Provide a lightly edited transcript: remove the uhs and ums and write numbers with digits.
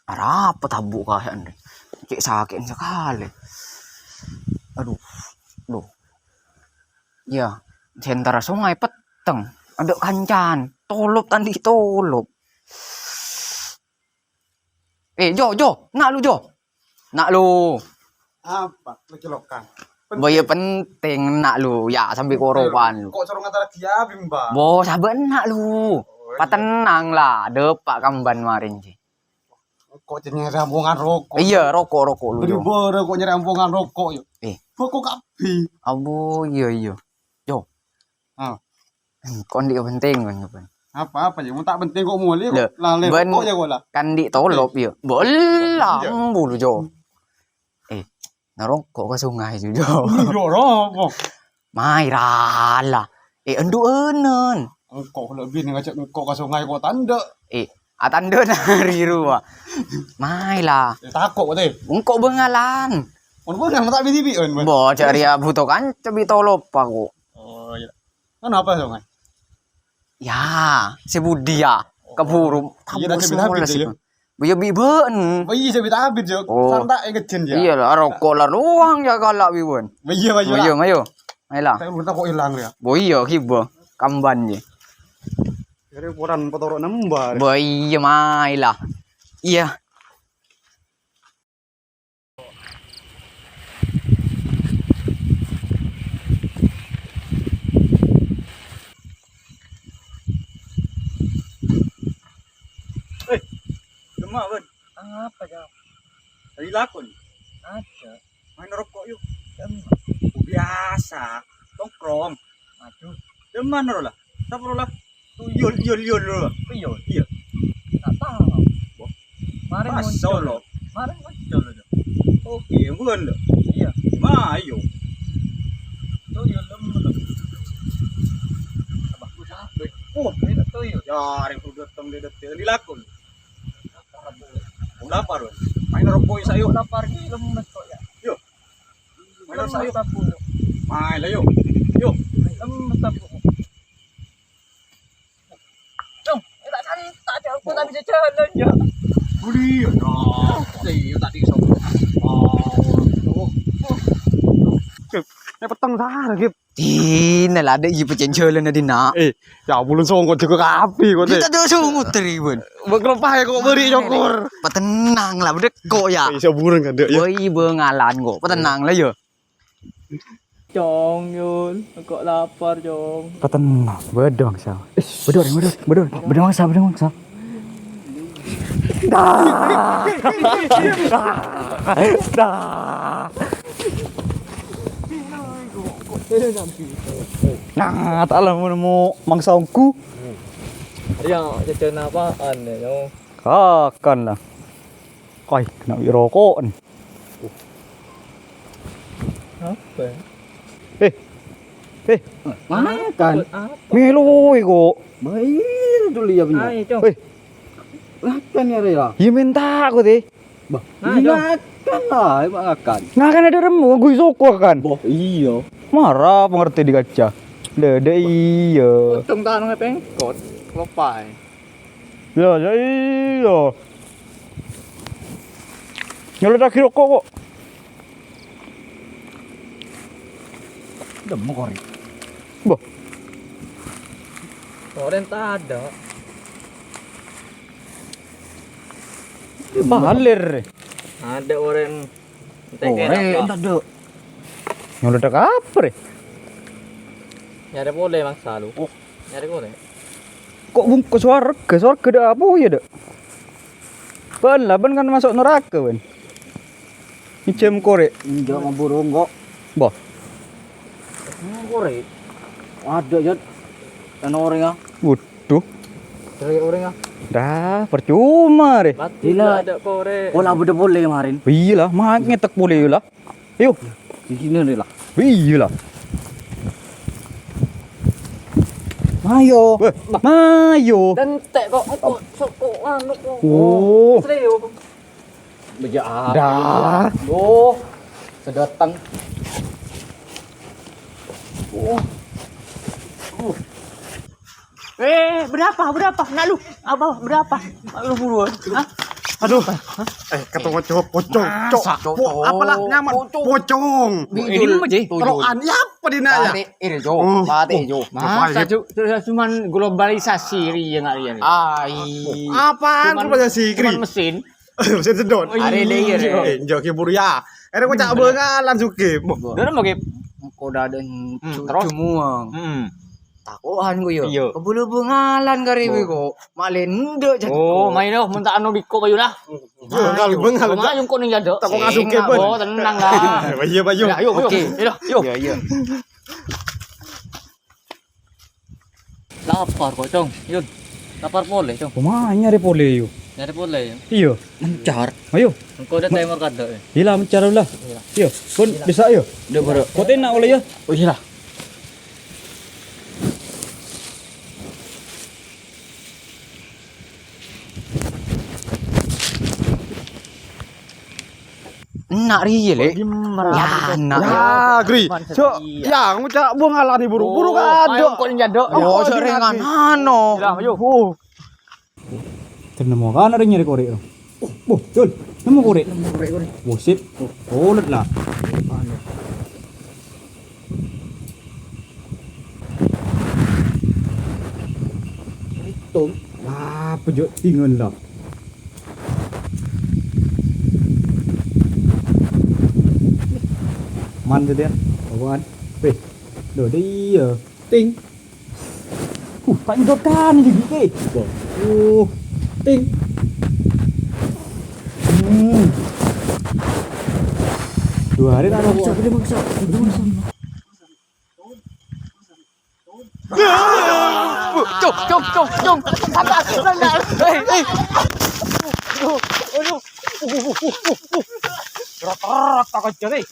Apa tabuk kayak cek sakit sekali. Aduh, loh. Ya, sentara sungai peteng. Ada kancan, tolop tadi tolop. Jo, nak lu Jo. Nak lu. Apa? Lagi lokan. Boya penting nak lu, ya sambil koropan lu. Kok corong antara dia bimba? Bo, sabar nak lu. Patenang lah, depak kamban marin sih. Kok nyari ampungan rokok? Iya, rokok lu. Beri kok nyari ampungan rokok yuk. Rokok kapi. Abu, iya. Jo. Kon di penting kan. Apa ya? Mau tak penting kok mulai kok lalai rokok ya kok lah. Kan di tolop ya. Bolang bulu Jo. Narokok ke sungai Jo. Iya rokok. Mai lah. Endu enen. Kok lebih nih ngajak kok ke sungai kok tanda. Atanda nari ruah. Mai lah. Takut teh. Engkau bengalan. Mun yang tak bibi on. Bo cari butuh kan cebi tolop aku. Oh iya. Kenapa sungai? Ya, si Budi ya. Keburu. Iya dah sih. Biya biben. Iya saya minta habis jo. Santai ngejen ya. Iya lah rokok lah ruang ya galak biben. Iya Mayo. Ayolah. Saya udah kok hilang ya. Bo iya kibo kamban ye. Jadi poran potorok nembak. Bo iya mai lah. Iya. Gemak ben. Apa jawab? Tadi lakon. Ada. Main rokok yuk. Demak. Biasa. Tongkrong. Maju. Deman lah. Tak perlu lah. Tuyul lo. Pion. Iya. Tak tahu. Kemarin Pas muncul. solo. Kemarin muncul aja. Oke, bukan lo. Iya. Mayo. Tuyul lembut. Abah ku capek. Oh, Ini tuyul. ya, yang udah datang di detik dilakon. Lapar loh. Main rokok sayo. Lapar ki lemes kok ya. Yo. Main sayo. Tapu. Main lah yo. Yo. Lemes tapu. Dong, tak santai aja aku tak bisa jalan ya. Budi. Nah, sih tadi sok. Oh. Petang sah lagi. Tina lah ada ibu cencelen na din na. Ya bulun songkot juga kapi kok deh. Kita tuh sungut ribun. Bekelopah kok beri jokur. Patenang lah bedek kok ya. Bisa burung kan dek ya. Boy bengalan kok. Patenang lah yo. Jong Yul, kok lapar Jong. Patenang. Bedong sa. Bedong sa. Nah, tak lah mau mangsangku. Yang jajan apaan ya Jong? Kakan lah. Koi, kena rokok. Apa? Makan. Melo kok. Baik dulu ya benar. Ayo Jong. Makan ya Rela. Ya minta aku deh. Makan lah, makan. Nggak kan ada remu, gue soko kan. Iya. Marah pengerti di kaca. Dede iya. Tung tangan pengkot, lopai. Ya iya. Nyolot lagi rokok kok. Demu kori. Boh. Oren tak ada. Balir. Ada oren. Entar do. Nyolot apa re? Nyari boleh maksa lu. Nyari boleh. Kok bungkus warga ada apa ya dek? Ban kan masuk neraka ban. Icem korek. Enggak mau burung kok. Boh. Korek. Ada ya. Dan orang ya. Waduh. Cari orang ah. Dah percuma re. Tidak ada kore. Oh lah udah boleh kemarin. Iya lah, mak ngetek boleh lah. Yuk, Di sini nih lah. iya lah. Ayo. Mayo. Tentek kok anu kok. Oh. Serius. Beja. Dah. Oh. Sedatang. Berapa? Nak lu? Abah berapa? Lu buruan. Hah? Aduh. Ketemu cowok pocong. Apalah nyaman pocong. Ini apa sih? Terokan ya apa dina ya? Ini Jo, mati Jo. Masa cuman globalisasi ri yang ari. Apaan globalisasi kri? Cuman mesin. Mesin sedot. Are layer. Jo kibur ya. Ere ko cak beungalan suke. Dene mage Koda dan terus? cumuang. Takuan ko yo. Iyo. Kabulu bungalan karibi ko. Malendo jad Oh, ko. main lo munta anu diko kayu lah. Bengal. Mayung ko ning jado. Tak kok ngasuke ben. Oh, tenang lah. Bayu. Ya, yuk, yuk. Oke. Yuk. Iya. Lapar kok, Cong. Yun. Lapar boleh, Cong. Pemanya re pole yo. Nyari boleh. Iya. Mencar. Ayo. Engko ada timer kada. Hila mencara lah. Iya. Pun bisa yo. Udah baru. Kote nak oleh ya. Oh iya lah. Nak ri le. Ya, nak. Ya, Gri. Cok, ya, ngucak bungalan ni buru-buru ka Mayung ada. ko ning jado. Oh, seringan ano. Lah, yuk. Tenemo kan ada nyari korek. Oh, Jul. Nemu korek. Oh, sip. Oh, let lah. Tung. Ah, pejok tinggal lah. Man tu dia. Kawan. Weh. Dah dia. Ting. Tak ingatkan ni juga ke. Oh. Ting. Dua hari tak ada masuk. Dia masuk. Cung. Rata-rata kecil ni.